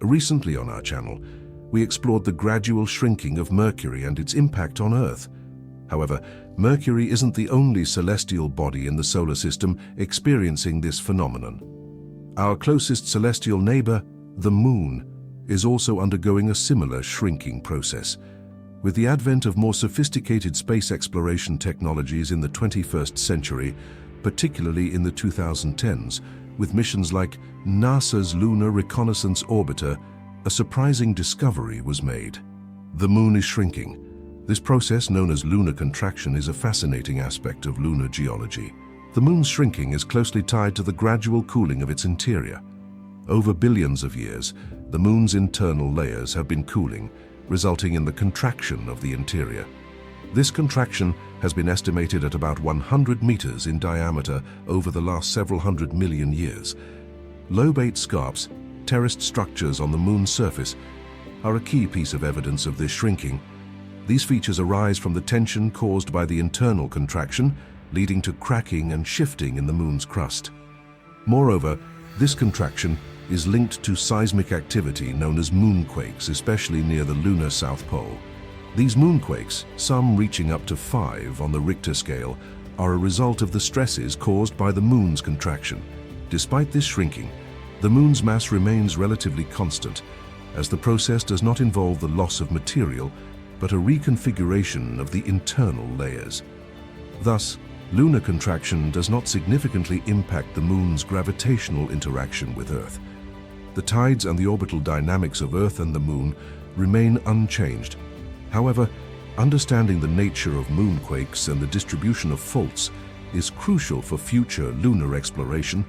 Recently on our channel, we explored the gradual shrinking of Mercury and its impact on Earth. However, Mercury isn't the only celestial body in the solar system experiencing this phenomenon. Our closest celestial neighbor, the Moon, is also undergoing a similar shrinking process. With the advent of more sophisticated space exploration technologies in the 21st century, particularly in the 2010s, with missions like NASA's Lunar Reconnaissance Orbiter, a surprising discovery was made. The Moon is shrinking. This process, known as lunar contraction, is a fascinating aspect of lunar geology. The Moon's shrinking is closely tied to the gradual cooling of its interior. Over billions of years, the Moon's internal layers have been cooling, resulting in the contraction of the interior. This contraction has been estimated at about 100 meters in diameter over the last several hundred million years. Lobate scarps, terraced structures on the Moon's surface, are a key piece of evidence of this shrinking. These features arise from the tension caused by the internal contraction, leading to cracking and shifting in the Moon's crust. Moreover, this contraction is linked to seismic activity known as moonquakes, especially near the lunar South Pole. These moonquakes, some reaching up to 5 on the Richter scale, are a result of the stresses caused by the Moon's contraction. Despite this shrinking, the Moon's mass remains relatively constant, as the process does not involve the loss of material, but a reconfiguration of the internal layers. Thus, lunar contraction does not significantly impact the Moon's gravitational interaction with Earth. The tides and the orbital dynamics of Earth and the Moon remain unchanged. However, understanding the nature of moonquakes and the distribution of faults is crucial for future lunar exploration,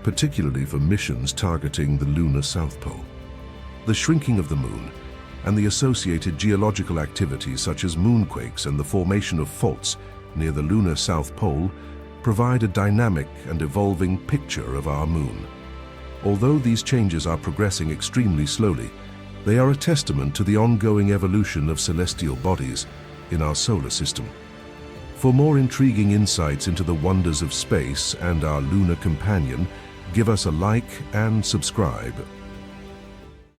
particularly for missions targeting the lunar South Pole. The shrinking of the Moon and the associated geological activities such as moonquakes and the formation of faults near the lunar South Pole provide a dynamic and evolving picture of our Moon. Although these changes are progressing extremely slowly, they are a testament to the ongoing evolution of celestial bodies in our solar system. For more intriguing insights into the wonders of space and our lunar companion, give us a like and subscribe.